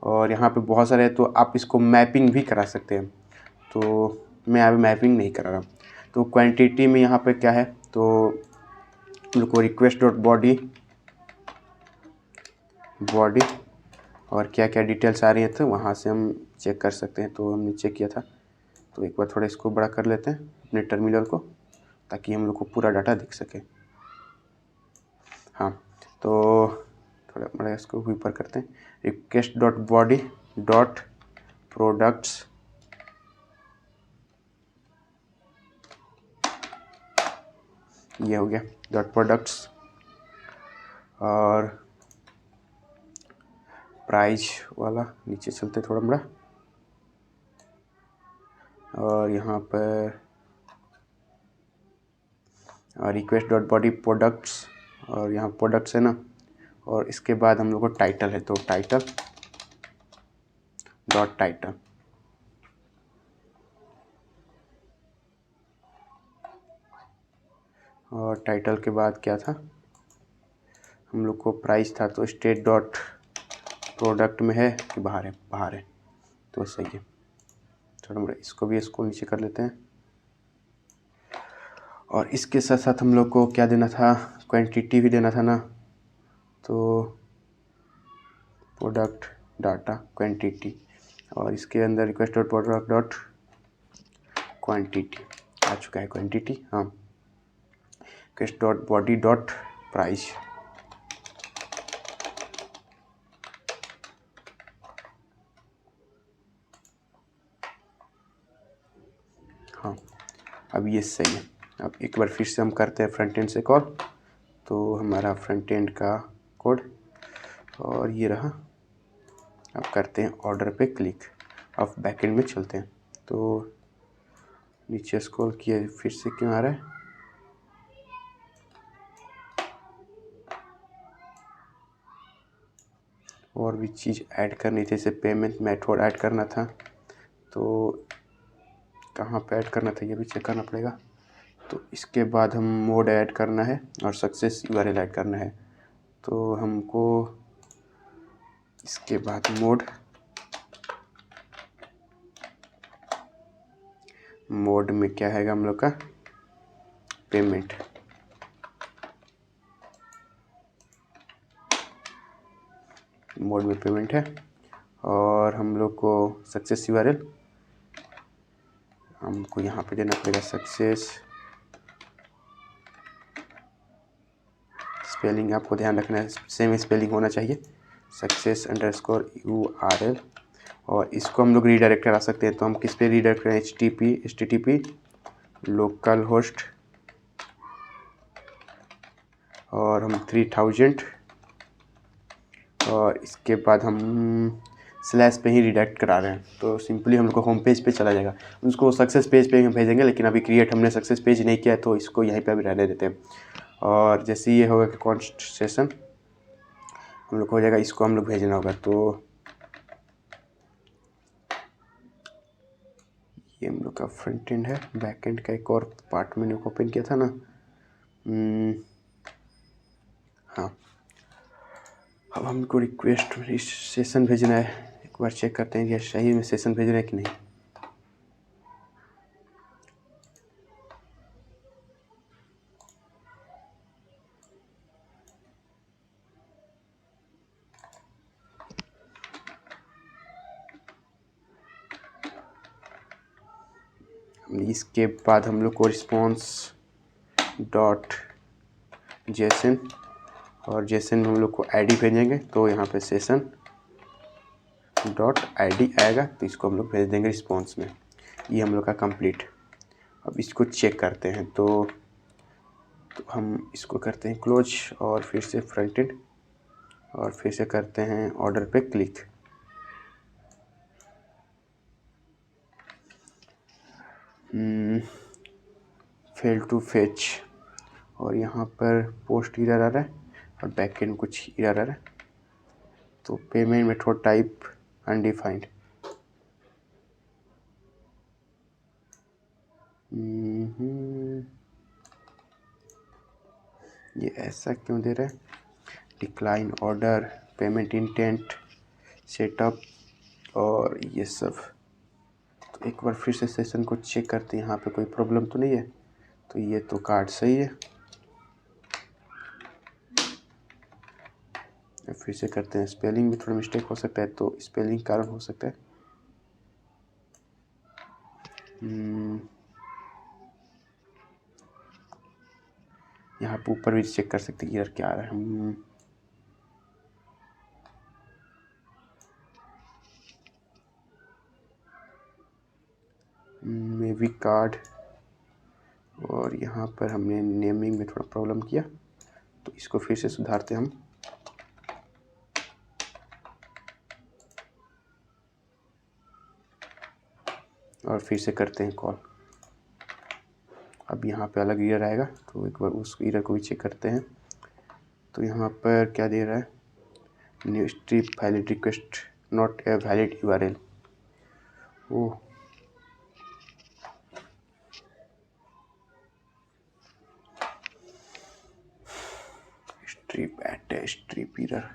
और यहाँ पे बहुत सारे हैं, तो आप इसको मैपिंग भी करा सकते हैं। तो मैं अभी मैपिंग नहीं करा रहा। तो क्वांटिटी में यहाँ पे क्या है, तो हम लोग को रिक्वेस्ट डॉट बॉडी और क्या क्या डिटेल्स आ रही हैं तो वहाँ से हम चेक कर सकते हैं। तो हमने चेक किया था, तो एक बार थोड़ा इसको बड़ा कर लेते हैं अपने टर्मिनल को, ताकि हम लोग को पूरा डाटा दिख सके। हाँ, तो थोड़ा बड़ा इसको ऊपर करते हैं। Request dot body dot products, ये हो गया डॉट प्रोडक्ट्स और प्राइस वाला नीचे चलते थोड़ा बड़ा और यहाँ पर रिक्वेस्ट डॉट बॉडी प्रोडक्ट्स और यहाँ प्रोडक्ट्स है ना, और इसके बाद हम लोग को टाइटल है, तो टाइटल डॉट टाइटल और टाइटल के बाद क्या था, हम लोग को प्राइस था, तो स्टेट डॉट प्रोडक्ट में है कि बाहर है, बाहर है, तो सही है। थोड़ा बड़ा इसको भी इसको नीचे कर लेते हैं और इसके साथ साथ हम लोग को क्या देना था, क्वांटिटी भी देना था ना, तो प्रोडक्ट डाटा क्वांटिटी और इसके अंदर request dot product dot quantity आ चुका है, क्वांटिटी। हाँ, request dot body dot price, हाँ अब ये सही है। अब एक बार फिर से हम करते हैं फ्रंट एंड से कॉल, तो हमारा फ्रंट एंड का कोड और ये रहा। अब करते हैं ऑर्डर पे क्लिक, ऑफ बैकएंड में चलते हैं। तो नीचे स्क्रॉल किया, फिर से क्यों आ रहा है? और भी चीज़ ऐड करनी थी, जैसे पेमेंट मेथड ऐड करना था, तो कहाँ पे ऐड करना था ये भी चेक करना पड़ेगा। तो इसके बाद हम मोड ऐड करना है और सक्सेस यूआरएल ऐड करना है। तो हमको इसके बाद मोड में क्या है हम लोग का, पेमेंट। मोड में पेमेंट है और हम लोग को सक्सेस यूआरएल हमको यहाँ पे देना पड़ेगा। सक्सेस स्पेलिंग आपको ध्यान रखना है, सेम स्पेलिंग होना चाहिए, सक्सेस_URL। और इसको हम लोग रीडायरेक्ट करा सकते हैं। तो हम किस पे रीडायरेक्ट करें? HTTP लोकल होस्ट और हम 3000 और इसके बाद हम स्लैश पे ही रिडायरेक्ट करा रहे हैं। तो सिंपली हम लोग को होम पेज पे चला जाएगा, उसको सक्सेस पेज पे हम भेजेंगे, लेकिन अभी क्रिएट हमने सक्सेस पेज नहीं किया है तो इसको यहीं पे अभी रहने देते हैं। और जैसे ये होगा कि कॉन्वर्सेशन हम लोग को हो जाएगा, इसको हम लोग भेजना होगा। तो ये हम लोग का फ्रंट एंड है। बैक एंड का एक और पार्ट मैंने ओपन किया था ना, हाँ। अब हमको रिक्वेस्ट सेशन भेजना है, एक बार चेक करते हैं ये सही में सेशन भेज रहे हैं कि नहीं। इसके बाद हम लोग को रिस्पॉन्स डॉट जेसन और जेसन में हम लोग को आईडी भेजेंगे। तो यहाँ पे सेशन डॉट आईडी आएगा, तो इसको हम लोग भेज देंगे रिस्पॉन्स में। ये हम लोग का कंप्लीट। अब इसको चेक करते हैं। तो हम इसको करते हैं क्लोज और फिर से फ्रंट एंड और फिर से करते हैं ऑर्डर पे क्लिक। फेल टू फेच और यहाँ पर पोस्ट एरर आ रहा है और बैक एंड कुछ एरर आ रहा है। तो पेमेंट मेथड टाइप अनडिफाइंड। ये ऐसा क्यों दे रहा है? Decline order, payment intent, setup और ये सब। तो एक बार फिर से सेशन को चेक करते हैं, यहाँ पे कोई प्रॉब्लम तो नहीं है। तो ये तो कार्ड सही है। फिर से करते हैं, स्पेलिंग में थोड़ा मिस्टेक हो सकता है, तो स्पेलिंग कारण हो सकता है। यहाँ पे ऊपर भी चेक कर सकते हैं एरर क्या आ रहा है। मे बी कार्ड, और यहाँ पर हमने नेमिंग में थोड़ा प्रॉब्लम किया, तो इसको फिर से सुधारते हैं हम। और फिर से करते हैं कॉल। अब यहाँ पे अलग एरर आएगा, तो एक बार उस एरर को भी चेक करते हैं। तो यहाँ पर क्या दे रहा है? New stripe valid request not a valid URL. Oh, stripe at a stripe error.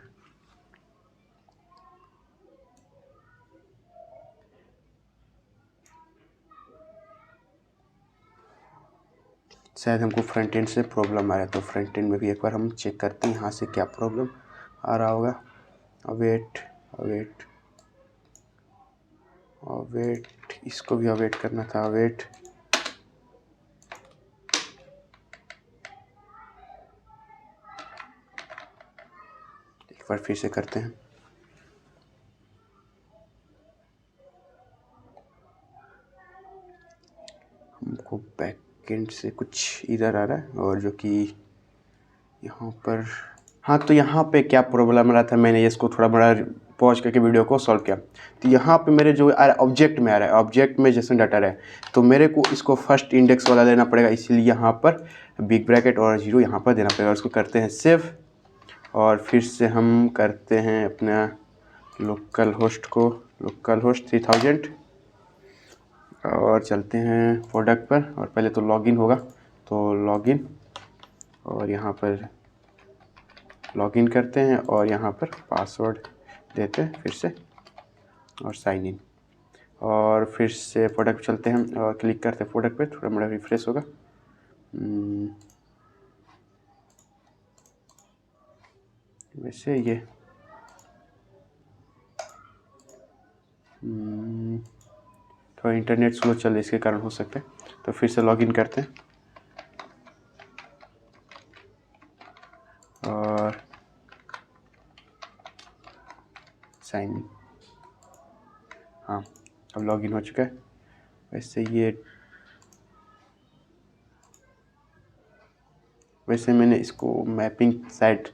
शायद हमको फ्रंट एंड से प्रॉब्लम आ रहा है, तो फ्रंट एंड में भी एक बार हम चेक करते हैं यहाँ से क्या प्रॉब्लम आ रहा होगा। अवेट अवेट अवेट, इसको भी अवेट करना था। अवेट, एक बार फिर से करते हैं। हमको बैकएंड से कुछ एरर आ रहा है, और जो कि यहाँ पर, हाँ, तो यहाँ पे क्या प्रॉब्लम आ रहा था, मैंने इसको थोड़ा बड़ा पॉज करके वीडियो को सॉल्व किया। तो यहाँ पे मेरे जो आ रहा है ऑब्जेक्ट में आ रहा है, ऑब्जेक्ट में जेसन डाटा है, तो मेरे को इसको फर्स्ट इंडेक्स वाला लेना पड़ेगा, इसीलिए यहाँ पर बिग ब्रैकेट और 0 यहाँ पर देना पड़ेगा। उसको करते हैं सेव और फिर से हम करते हैं अपना लोकल होस्ट को, लोकल होस्ट 3000 और चलते हैं प्रोडक्ट पर। और पहले तो लॉगिन होगा, तो लॉगिन और यहाँ पर लॉगिन करते हैं और यहाँ पर पासवर्ड देते हैं फिर से और साइन इन और फिर से प्रोडक्ट चलते हैं और क्लिक करते हैं प्रोडक्ट पे। थोड़ा मोड़ा रिफ्रेश होगा। वैसे ये थोड़ा इंटरनेट स्लो चल रहा है, इसके कारण हो सकता है। तो फिर से लॉगिन करते हैं और साइन इन। हाँ, अब लॉगिन हो चुका है। वैसे मैंने इसको मैपिंग साइट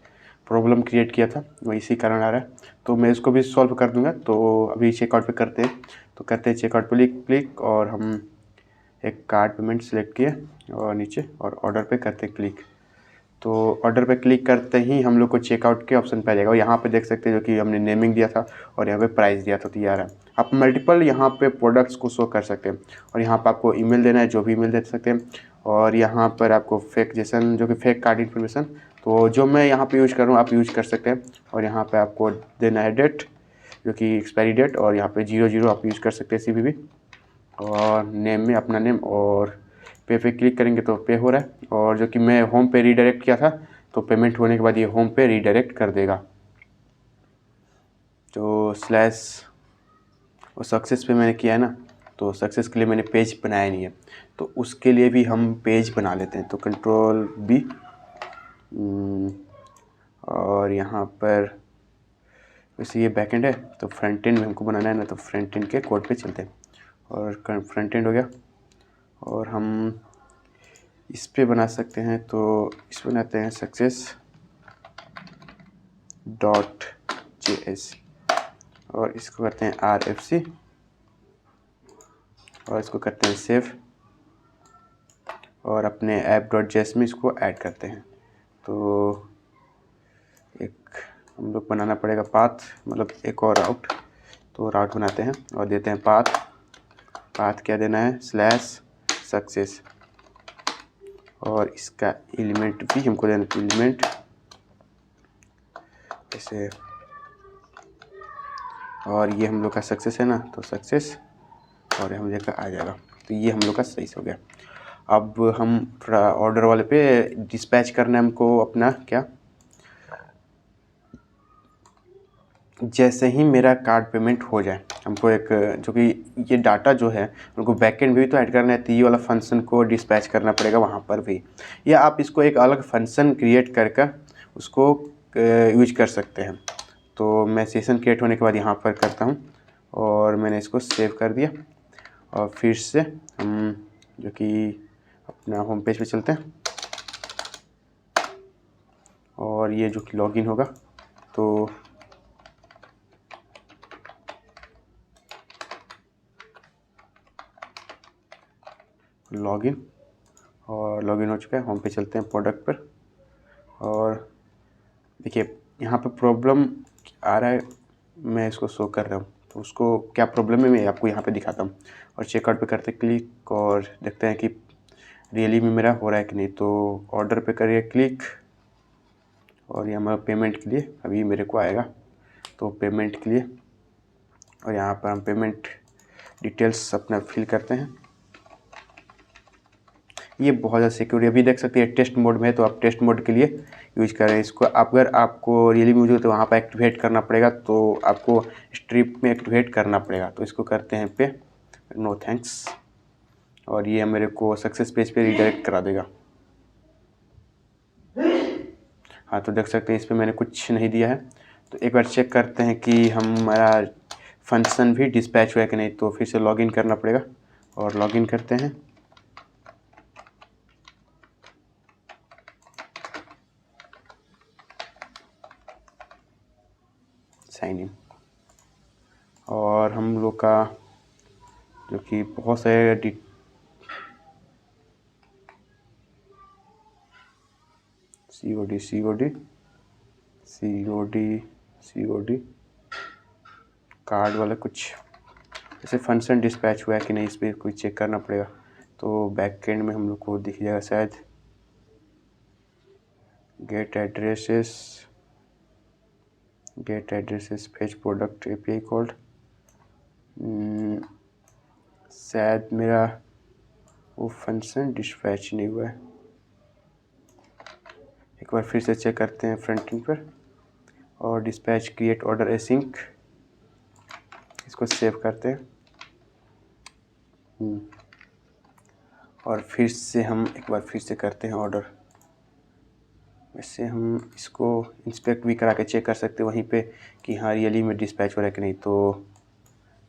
प्रॉब्लम क्रिएट किया था, वो इसी कारण आ रहा है, तो मैं इसको भी सॉल्व कर दूंगा। तो अभी चेकआउट पे करते हैं, तो करते हैं चेकआउट पे क्लिक और हम एक कार्ड पेमेंट सेलेक्ट किए और नीचे और ऑर्डर पे करते हैं क्लिक। तो ऑर्डर पे क्लिक करते ही हम लोग को चेकआउट के ऑप्शन पे आ जाएगा और यहाँ पे देख सकते हैं जो कि हमने नेमिंग दिया था और यहाँ पे प्राइस दिया था, तो ये आ रहा है। आप मल्टीपल यहाँ पे प्रोडक्ट्स को शो कर सकते हैं और यहाँ पे आपको ईमेल देना है, जो भी ईमेल दे सकते हैं। और यहाँ पर आपको फेक जेसन जो कि फेक कार्ड इन्फॉर्मेशन, तो जो मैं यहाँ पे यूज़ कर रहा हूँ आप यूज़ कर सकते हैं। और यहाँ पे आपको देना है डेट जो कि एक्सपायरी डेट और यहाँ पे 00 आप यूज़ कर सकते हैं CVV और नेम में अपना नेम और पे क्लिक करेंगे तो पे हो रहा है। और जो कि मैं होम पे रीडायरेक्ट किया था, तो पेमेंट होने के बाद ये होम पे रीडायरेक्ट कर देगा। तो स्लैश और सक्सेस पे मैंने किया है ना, तो सक्सेस के लिए मैंने पेज बनाया नहीं है, तो उसके लिए भी हम पेज बना लेते हैं। तो कंट्रोल B और यहाँ पर वैसे ये बैकएंड है, तो फ्रंट एंड में हमको बनाना है ना, तो फ्रंट एंड के कोड पे चलते हैं और फ्रंट एंड हो गया। और हम इस पे बना सकते हैं, तो इस पे बनाते हैं success.js और इसको करते हैं RFC और इसको करते हैं सेव और अपने app.js में इसको ऐड करते हैं। तो एक हम लोग बनाना पड़ेगा पाथ, मतलब एक और राउट, तो राउट बनाते हैं और देते हैं पाथ क्या देना है /success और इसका एलिमेंट भी हमको देना है, एलिमेंट ऐसे। और ये हम लोग का सक्सेस है ना, तो सक्सेस और हम लोग का आ जाएगा। तो ये हम लोग का सही हो गया। अब हम थोड़ा ऑर्डर वाले पे डिस्पैच करना है हमको अपना क्या, जैसे ही मेरा कार्ड पेमेंट हो जाए हमको एक जो कि ये डाटा जो है उनको बैकएंड भी तो ऐड करना है, तो ये वाला फंक्शन को डिस्पैच करना पड़ेगा वहाँ पर भी, या आप इसको एक अलग फंक्शन क्रिएट कर उसको यूज कर सकते हैं। तो मैं सेशन क्रिएट होने के बाद यहाँ पर करता हूँ और मैंने इसको सेव कर दिया और फिर से हम जो कि अपना होम पेज पे चलते हैं और ये जो कि लॉगिन होगा, तो लॉगिन और लॉगिन हो चुका है। होम पे चलते हैं प्रोडक्ट पर और देखिए यहाँ पे प्रॉब्लम आ रहा है, मैं इसको शो कर रहा हूँ, तो उसको क्या प्रॉब्लम है मैं आपको यहाँ पे दिखाता हूँ। और चेकआउट पे करते क्लिक और देखते हैं कि रियली में मेरा हो रहा है कि नहीं। तो ऑर्डर पे करिए क्लिक और यहाँ हमारा पेमेंट के लिए अभी मेरे को आएगा, तो पेमेंट के लिए और यहाँ पर हम पेमेंट डिटेल्स अपना फिल करते हैं। ये बहुत ज़्यादा सिक्योर, अभी देख सकते हैं टेस्ट मोड में है, तो आप टेस्ट मोड के लिए यूज करें इसको। अगर आपको रियली यूज हो तो वहाँ पर एक्टिवेट करना पड़ेगा, तो आपको स्ट्रिप में एक्टिवेट करना पड़ेगा। तो इसको करते हैं पे नो थैंक्स और ये मेरे को सक्सेस पेज पे रिडायरेक्ट करा देगा। हाँ, तो देख सकते हैं इस पर मैंने कुछ नहीं दिया है। तो एक बार चेक करते हैं कि हमारा फंक्शन भी डिस्पैच हुआ है कि नहीं। तो फिर से लॉगिन करना पड़ेगा और लॉगिन करते हैं साइन इन और हम लोग का जो कि बहुत सारे COD कार्ड वाला कुछ जैसे फंक्शन डिस्पैच हुआ है कि नहीं, इस पर कोई चेक करना पड़ेगा। तो बैक एंड में हम लोग को दिख जाएगा शायद get addresses fetch product API called. शायद मेरा वो फंक्शन डिस्पैच नहीं हुआ है। एक बार फिर से चेक करते हैं फ्रंट एंड पर, और डिस्पैच क्रिएट ऑर्डर एसिंक, इसको सेव करते हैं। और फिर से हम एक बार फिर से करते हैं ऑर्डर। वैसे हम इसको इंस्पेक्ट भी करा के चेक कर सकते हैं वहीं पे कि हाँ रियली में डिस्पैच हो रहा है कि नहीं। तो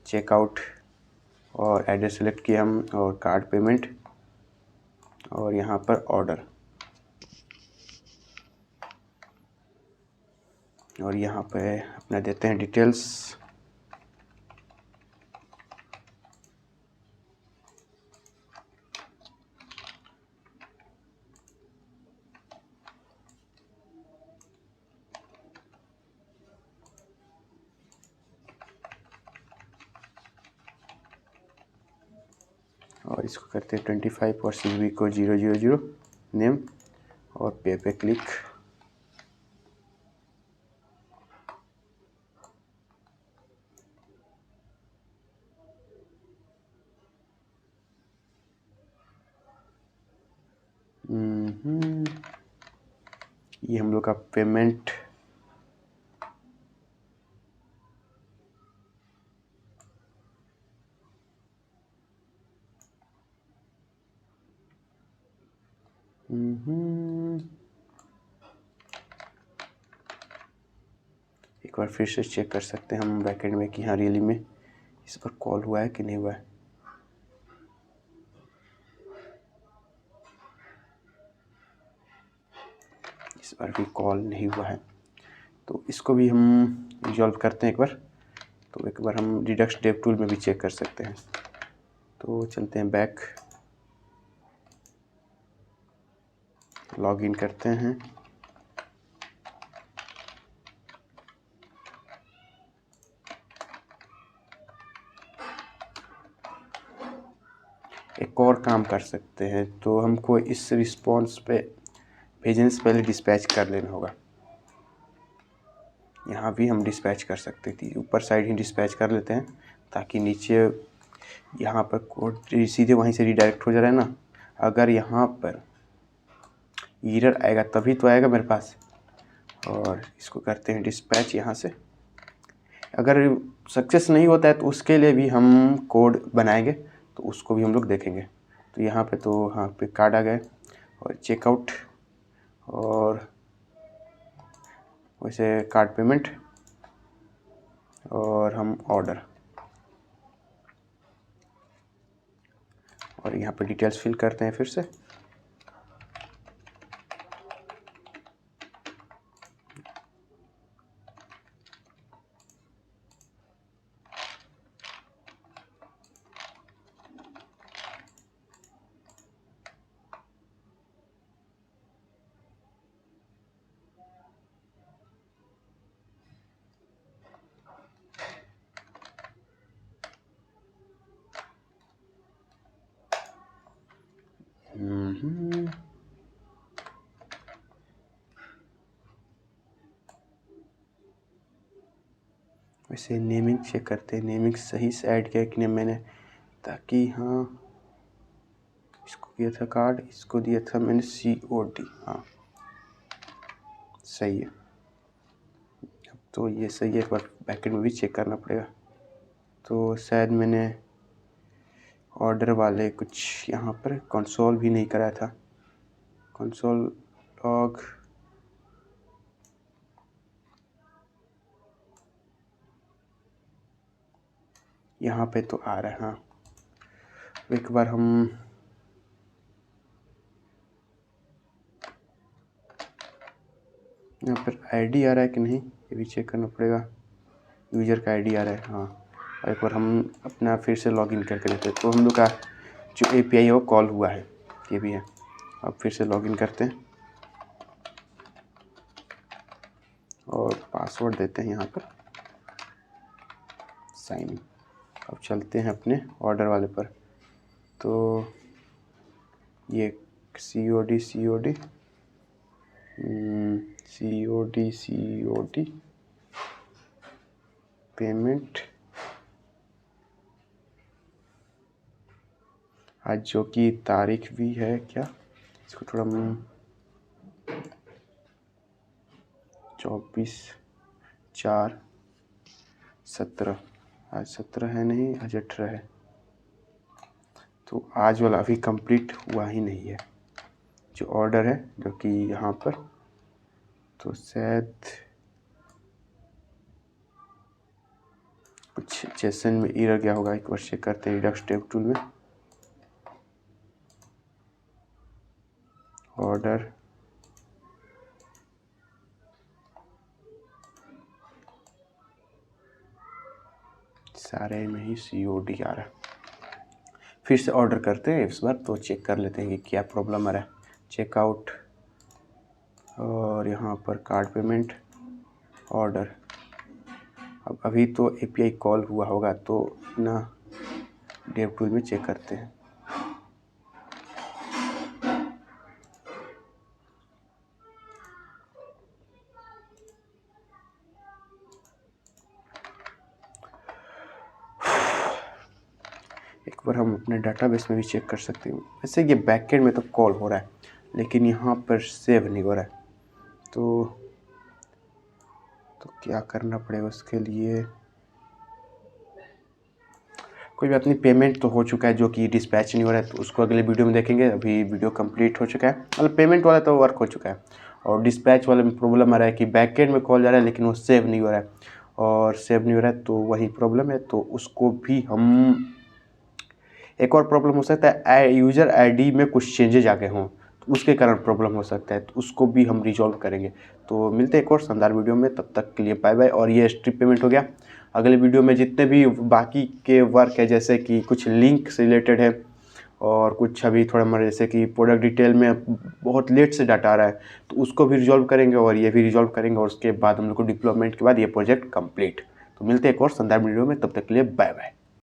चेकआउट और एड्रेस सेलेक्ट किया हम, और कार्ड पेमेंट, और यहाँ पर ऑर्डर, और यहाँ पे अपना देते हैं डिटेल्स। और इसको करते हैं 25 और CVV को 000 नेम, और पे पे क्लिक। ये हम लोग का पेमेंट एक बार फिर से चेक कर सकते हैं हम बैकएंड में कि हाँ रियली में इस पर कॉल हुआ है कि नहीं हुआ है। इस बार भी कॉल नहीं हुआ है, तो इसको भी हम रिजॉल्व करते हैं एक बार। तो एक बार हम रिडक्स डेव टूल में भी चेक कर सकते हैं। तो चलते हैं बैक, लॉग इन करते हैं। एक और काम कर सकते हैं, तो हमको इस रिस्पॉन्स पे भेजने से पहले डिस्पैच कर लेना होगा। यहाँ भी हम डिस्पैच कर सकते थे, ऊपर साइड ही डिस्पैच कर लेते हैं ताकि नीचे यहाँ पर कोड सीधे वहीं से रिडायरेक्ट हो जा रहा है ना। अगर यहाँ पर एरर आएगा तभी तो आएगा मेरे पास। और इसको करते हैं डिस्पैच यहाँ से। अगर सक्सेस नहीं होता है तो उसके लिए भी हम कोड बनाएंगे, तो उसको भी हम लोग देखेंगे। तो यहाँ पे तो हाँ पे कार्ड आ गए, और चेकआउट, और वैसे कार्ड पेमेंट, और हम ऑर्डर, और यहाँ पे डिटेल्स फिल करते हैं फिर से। वैसे नेमिंग चेक करते हैं, नेमिंग सही से ऐड किया कि नहीं मैंने, ताकि हाँ इसको किया था कार्ड, इसको दिया था मैंने COD। हाँ सही है, अब तो ये सही है। एक बार बैकेंड में भी चेक करना पड़ेगा। तो शायद मैंने ऑर्डर वाले कुछ यहाँ पर कंसोल भी नहीं कराया था। कंसोल लॉग, यहाँ पे तो आ रहा है। हाँ एक बार हम यहाँ पर ID आ रहा है कि नहीं ये भी चेक करना पड़ेगा। यूज़र का ID आ रहा है, हाँ एक बार हम अपना फिर से लॉगिन करके देखते हैं। तो हम लोग का जो API है वो कॉल हुआ है, ये भी है। अब फिर से लॉगिन करते हैं और पासवर्ड देते हैं यहाँ पर, साइन इन। अब चलते हैं अपने ऑर्डर वाले पर। तो ये COD पेमेंट, आज जो कि तारीख भी है क्या, इसको थोड़ा 24/4/17, आज 17 है नहीं, आज 18 है। तो आज वाला अभी कंप्लीट हुआ ही नहीं है जो ऑर्डर है, जो कि यहाँ पर। तो शायद कुछ जेसन में एरर गया होगा, एक बार चेक करते हैं रिडक्स टेब टूल में। ऑर्डर सारे में ही COD आ रहा है। फिर से ऑर्डर करते हैं इस बार, तो चेक कर लेते हैं कि क्या प्रॉब्लम आ रहा है। चेकआउट और यहाँ पर कार्ड पेमेंट, ऑर्डर। अब अभी तो API कॉल हुआ होगा, तो ना डेव टूल में चेक करते हैं। एक बार हम अपने डाटाबेस में भी चेक कर सकते हैं। वैसे ये बैकएंड में तो कॉल हो रहा है, लेकिन यहाँ पर सेव नहीं हो रहा है। तो क्या करना पड़ेगा उसके लिए? कोई बात नहीं, पेमेंट तो हो चुका है, जो कि डिस्पैच नहीं हो रहा है, तो उसको अगले वीडियो में देखेंगे। अभी वीडियो कंप्लीट हो चुका है, मतलब पेमेंट वाला तो वर्क हो चुका है, और डिस्पैच वाले में प्रॉब्लम आ रहा है कि बैकएंड में कॉल जा रहा है लेकिन वो सेव नहीं हो रहा है, और सेव नहीं हो रहा है तो वही प्रॉब्लम है। तो उसको भी हम, एक और प्रॉब्लम हो सकता है यूज़र ID में कुछ चेंजेज आ गए हों, तो उसके कारण प्रॉब्लम हो सकता है, तो उसको भी हम रिजॉल्व करेंगे। तो मिलते हैं एक और शानदार वीडियो में, तब तक के लिए बाय बाय। और ये स्ट्रिप पेमेंट हो गया। अगले वीडियो में जितने भी बाकी के वर्क है, जैसे कि कुछ लिंक से रिलेटेड है, और कुछ अभी थोड़ा हमारे जैसे कि प्रोडक्ट डिटेल में बहुत लेट से डाटा आ रहा है, तो उसको भी रिजॉल्व करेंगे, और ये भी रिजॉल्व करेंगे, और उसके बाद हम लोग को डिप्लॉयमेंट के बाद ये प्रोजेक्ट कंप्लीट। तो मिलते हैं एक और शानदार वीडियो में, तब तक के लिए बाय बाय।